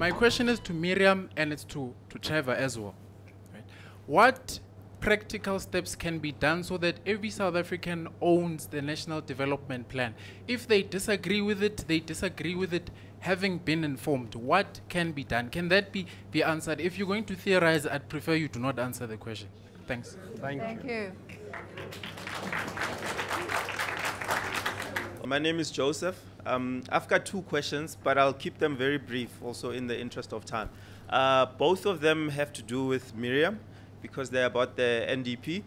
My question is to Miriam and it's to Trevor as well. Right? What practical steps can be done so that every South African owns the National Development Plan? If they disagree with it, they disagree with it having been informed. What can be done? Can that be answered? If you're going to theorize, I'd prefer you do not answer the question. Thanks. Thank you. My name is Joseph. I've got two questions, but I'll keep them very brief also in the interest of time. Both of them have to do with Miriam because they're about the NDP.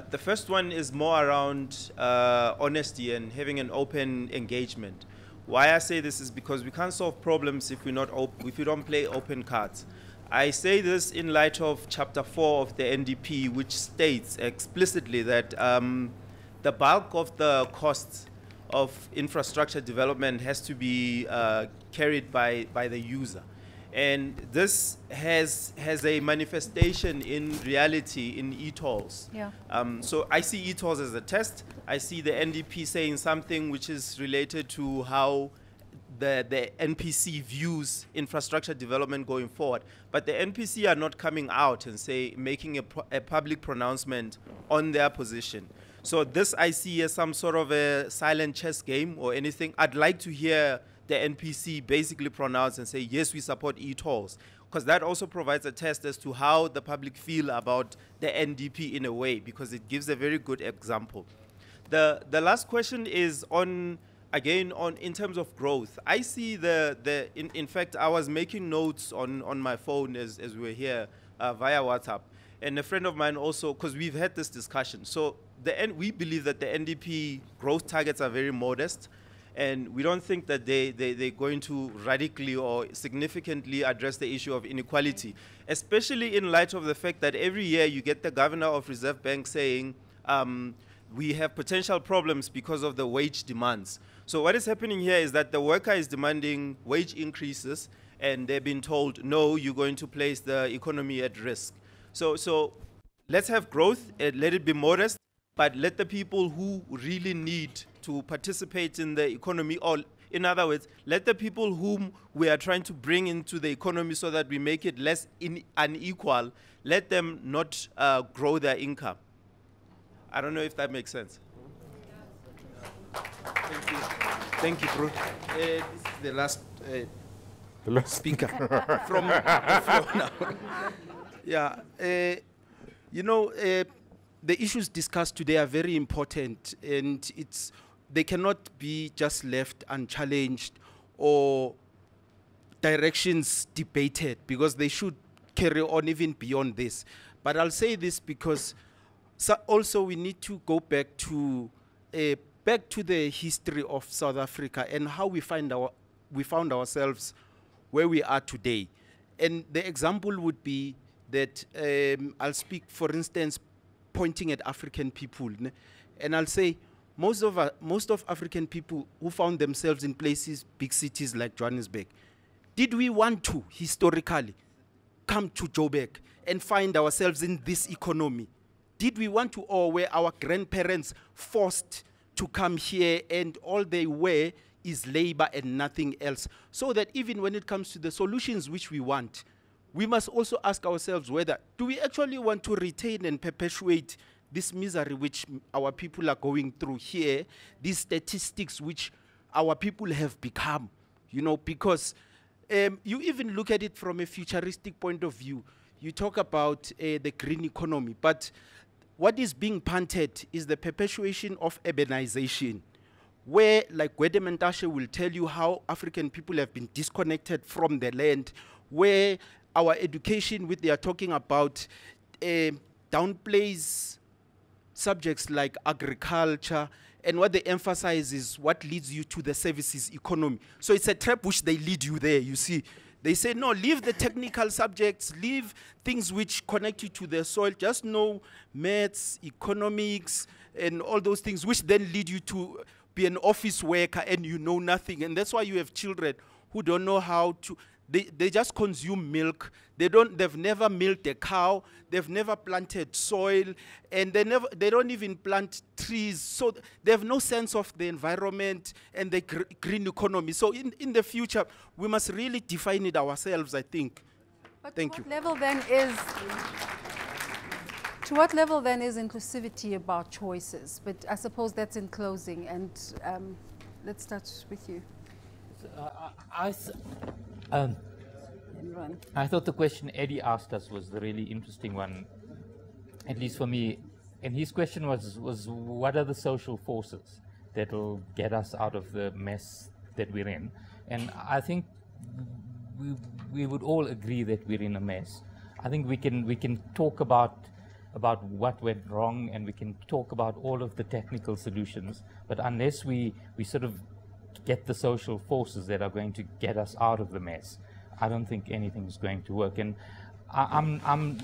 The first one is more around honesty and having an open engagement. Why I say this is because we can't solve problems if we don't play open cards. I say this in light of Chapter 4 of the NDP, which states explicitly that the bulk of the costs of infrastructure development has to be carried by the user. And this has a manifestation in reality in e-tolls. Yeah. So I see e-tolls as a test. I see the NDP saying something which is related to how the NPC views infrastructure development going forward. But the NPC are not coming out and making a public pronouncement on their position. So this I see as some sort of a silent chess game or anything. I'd like to hear the NPC basically pronounce and say, yes, we support e-tolls, because that also provides a test as to how the public feel about the NDP in a way, because it gives a very good example. The last question is in terms of growth. I see in fact, I was making notes on my phone as we were here via WhatsApp. And a friend of mine also, because we've had this discussion. So we believe that the NDP growth targets are very modest, and we don't think that they're going to radically or significantly address the issue of inequality, especially in light of the fact that every year you get the governor of Reserve Bank saying we have potential problems because of the wage demands. So what is happening here is that the worker is demanding wage increases, and they're being told, no, you're going to place the economy at risk. So let's have growth, let it be modest, but let the people who really need to participate in the economy, or in other words, let the people whom we are trying to bring into the economy so that we make it less unequal, let them not grow their income. I don't know if that makes sense. Thank you. Thank you, bro. This is the last speaker from the floor now. Yeah, the issues discussed today are very important, and they cannot be just left unchallenged or directions debated, because they should carry on even beyond this. But I'll say this because also we need to go back to the history of South Africa and how we found ourselves where we are today. And the example would be that I'll speak, for instance, pointing at African people, and I'll say most of African people who found themselves in places, big cities like Johannesburg, did we want to historically come to Joburg and find ourselves in this economy? Did we want to, or were our grandparents forced to come here and all they were is labor and nothing else? So that even when it comes to the solutions which we want, we must also ask ourselves whether, do we actually want to retain and perpetuate this misery which our people are going through here, these statistics which our people have become, because you even look at it from a futuristic point of view. You talk about the green economy, but what is being punted is the perpetuation of urbanization, where, like Gwede Mantashe will tell you, how African people have been disconnected from the land, where our education, they are talking about, downplays subjects like agriculture, and what they emphasize is what leads you to the services economy. So it's a trap which they lead you there, you see. They say, no, leave the technical subjects, leave things which connect you to the soil, just know maths, economics, and all those things, which then lead you to be an office worker and you know nothing. And that's why you have children who don't know how to. They just consume milk. They've never milked a cow. They've never planted soil, and they don't even plant trees. So they have no sense of the environment and the green economy. So in the future, we must really define it ourselves, I think. But Thank you. To what level then is inclusivity about choices? But I suppose that's in closing, and let's start with you. Imran. I thought the question Eddie asked us was the really interesting one, at least for me. And his question was what are the social forces that will get us out of the mess that we're in? And I think we would all agree that we're in a mess. I think we can talk about what went wrong, and we can talk about all of the technical solutions, but unless we sort of get the social forces that are going to get us out of the mess, I don't think anything's going to work. And I'm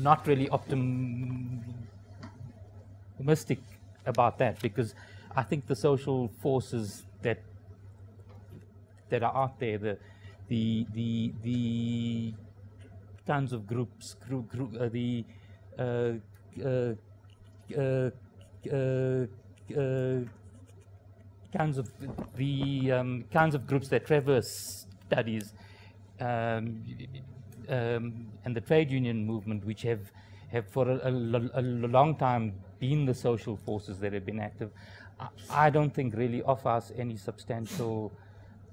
not really optimistic about that, because I think the social forces that are out there, the kinds of groups, kinds of groups that Trevor studies, and the trade union movement, which have for a long time been the social forces that have been active, I don't think really offer us any substantial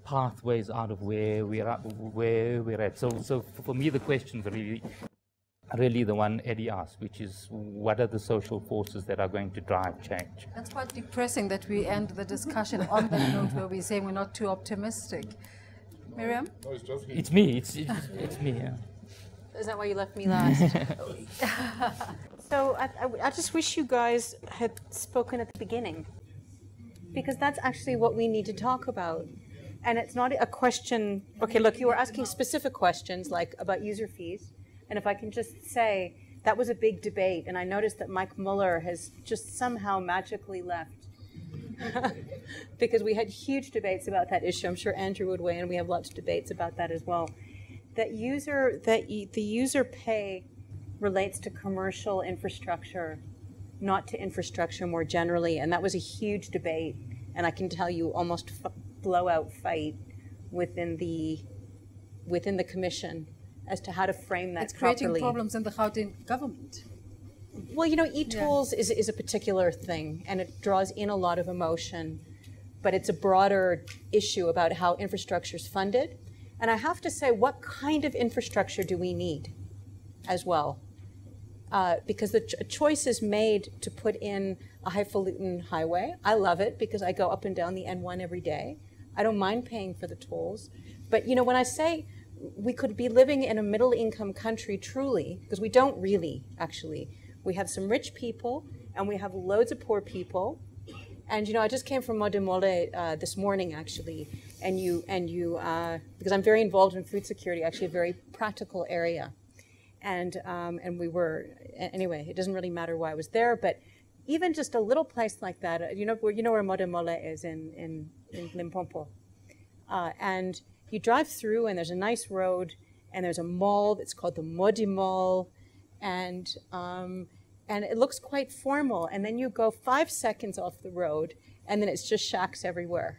pathways out of where we're at. So for me, the question's really the one Eddie asked, which is what are the social forces that are going to drive change? That's quite depressing that we end the discussion on that note where we're saying we're not too optimistic. Miriam? No, it's just me. It's me. It's me. Yeah. Is that why you left me last? So I just wish you guys had spoken at the beginning, because that's actually what we need to talk about. And it's not a question, okay, look, you were asking specific questions like about user fees. And if I can just say, that was a big debate, and I noticed that Mike Muller has just somehow magically left. Because we had huge debates about that issue. I'm sure Andrew would weigh in. We have lots of debates about that as well. The user pay relates to commercial infrastructure, not to infrastructure more generally. And that was a huge debate. And I can tell you almost blowout fight within the commission as to how to frame that properly. It's creating problems in the Gauteng government. Well, you know, e-tools is a particular thing, and it draws in a lot of emotion, but it's a broader issue about how infrastructure is funded. And I have to say, what kind of infrastructure do we need as well? Because the choice is made to put in a highfalutin highway. I love it because I go up and down the N1 every day. I don't mind paying for the tolls. But, you know, when I say we could be living in a middle-income country truly, because we don't really, actually. We have some rich people, and we have loads of poor people. And, you know, I just came from Modimolle this morning, actually, and you, because I'm very involved in food security, actually a very practical area. And we were, anyway, it doesn't really matter why I was there, but even just a little place like that, you know where Modimolle is in Limpopo. And you drive through, and there's a nice road, and there's a mall that's called the Modi Mall, and it looks quite formal. And then you go 5 seconds off the road, and then it's just shacks everywhere,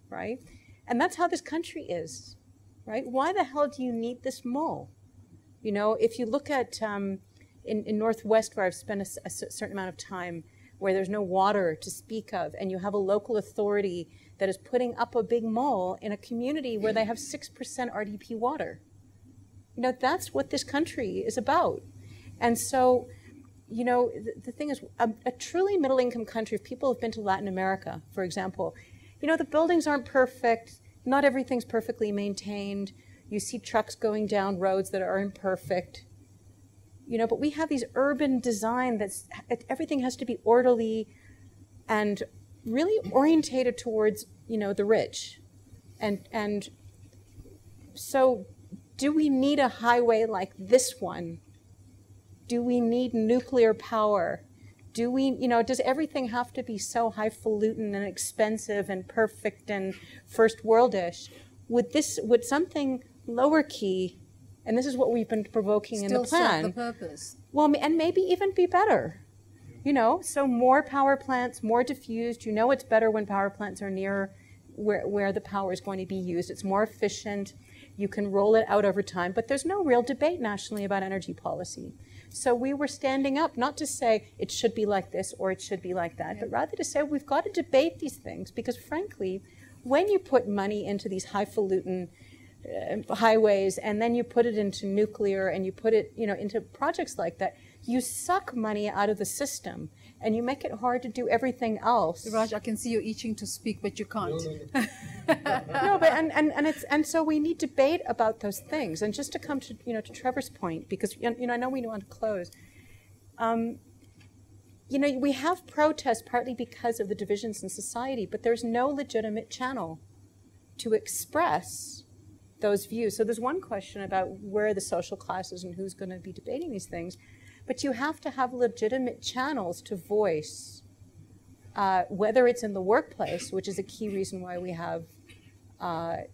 right? And that's how this country is, right? Why the hell do you need this mall? You know, if you look at in Northwest, where I've spent a certain amount of time, where there's no water to speak of, and you have a local authority that is putting up a big mall in a community where they have 6% RDP water. You know, that's what this country is about. And so, you know, the thing is, a truly middle-income country, if people have been to Latin America, for example, you know, the buildings aren't perfect, not everything's perfectly maintained, you see trucks going down roads that are imperfect, you know, but we have these urban design that's, everything has to be orderly and really orientated towards, you know, the rich. And so do we need a highway like this one? Do we need nuclear power? Do we, you know, does everything have to be so highfalutin and expensive and perfect and first worldish? Would something lower key, and this is what we've been provoking in the Still plan. serve the purpose. Well, and maybe even be better. You know, so more power plants, more diffused. You know it's better when power plants are near where the power is going to be used. It's more efficient. You can roll it out over time. But there's no real debate nationally about energy policy. So we were standing up not to say it should be like this or it should be like that, but rather to say we've got to debate these things because, frankly, when you put money into these highfalutin highways and then you put it into nuclear and you put it, you know, into projects like that, you suck money out of the system and you make it hard to do everything else. Raj, I can see you're itching to speak, but you can't. No, but and so we need debate about those things. And just to come to, you know, to Trevor's point, because, you know, I know we want to close. You know, we have protests partly because of the divisions in society, but there's no legitimate channel to express those views. So there's one question about where are the social classes and who's going to be debating these things. But you have to have legitimate channels to voice, whether it's in the workplace, which is a key reason why we have,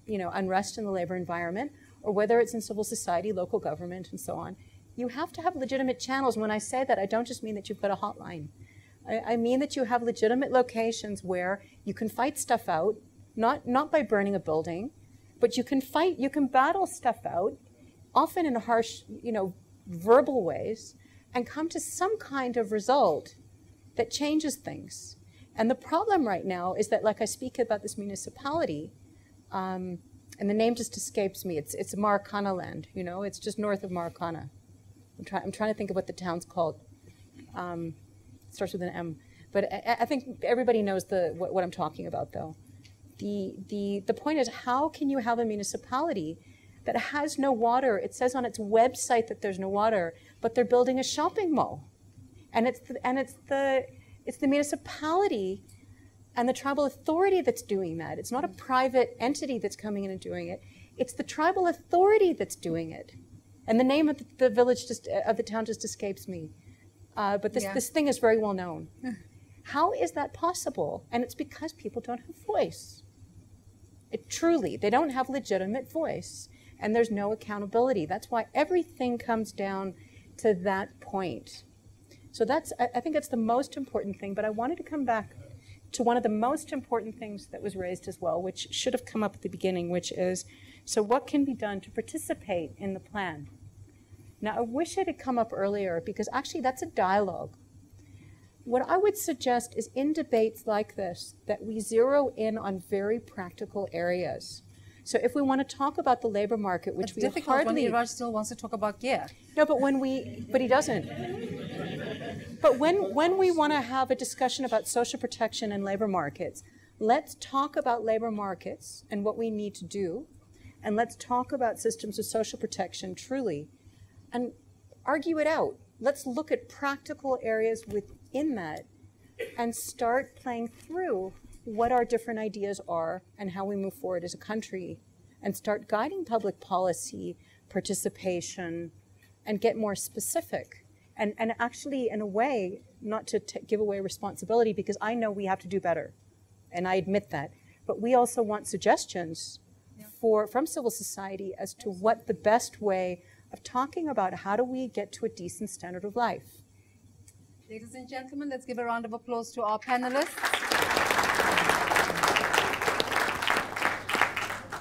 you know, unrest in the labor environment, or whether it's in civil society, local government, and so on. You have to have legitimate channels. When I say that, I don't just mean that you've got a hotline. I mean that you have legitimate locations where you can fight stuff out, not by burning a building, but you can fight, you can battle stuff out, often in harsh, you know, verbal ways, and come to some kind of result that changes things. And the problem right now is that, like I speak about this municipality, and the name just escapes me. It's Maracana land, you know, it's just north of Maracana. I'm trying to think of what the town's called. It starts with an M. But I think everybody knows what I'm talking about, though. The point is, how can you have a municipality that has no water? It says on its website that there's no water, but they're building a shopping mall, and it's the municipality and the tribal authority that's doing that. It's not a private entity that's coming in and doing it. It's the tribal authority that's doing it, and the name of the village of the town just escapes me. But this thing is very well known. How is that possible? And it's because people don't have voice. Truly, they don't have legitimate voice. And there's no accountability. That's why everything comes down to that point. So I think that's the most important thing. But I wanted to come back to one of the most important things that was raised as well, which should have come up at the beginning, which is, so what can be done to participate in the plan? Now, I wish it had come up earlier, because actually that's a dialogue. What I would suggest is, in debates like this, that we zero in on very practical areas. So if we want to talk about the labor market, which we hardly... Iraj still wants to talk about gear. No, but he doesn't. But when we want to have a discussion about social protection and labor markets, let's talk about labor markets and what we need to do, and let's talk about systems of social protection truly, and argue it out. Let's look at practical areas within that and start playing through what our different ideas are and how we move forward as a country, and start guiding public policy, participation, and get more specific. And actually, in a way, not to give away responsibility, because I know we have to do better, and I admit that, but we also want suggestions from civil society as to what the best way of talking about how do we get to a decent standard of life. Ladies and gentlemen, let's give a round of applause to our panelists.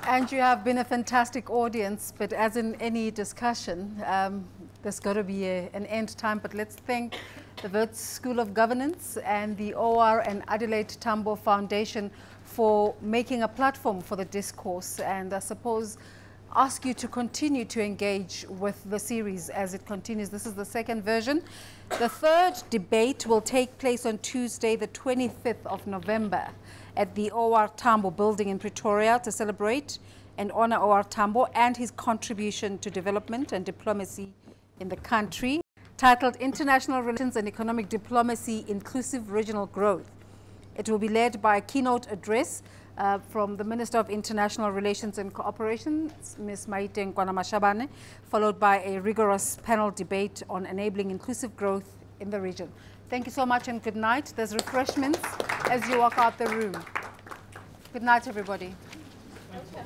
And you have been a fantastic audience, but as in any discussion, there's got to be an end time. But let's thank the Wits School of Governance and the OR and Adelaide Tambo Foundation for making a platform for the discourse, and I suppose ask you to continue to engage with the series as it continues. This is the second version. The third debate will take place on Tuesday, the 25th of November at the OR Tambo building in Pretoria to celebrate and honor OR Tambo and his contribution to development and diplomacy in the country, titled International Relations and Economic Diplomacy, Inclusive Regional Growth. It will be led by a keynote address from the Minister of International Relations and Cooperation, Ms. Maite Nkwana-Mashabane, followed by a rigorous panel debate on enabling inclusive growth in the region. Thank you so much and good night. There's refreshments as you walk out the room. Good night, everybody. Okay.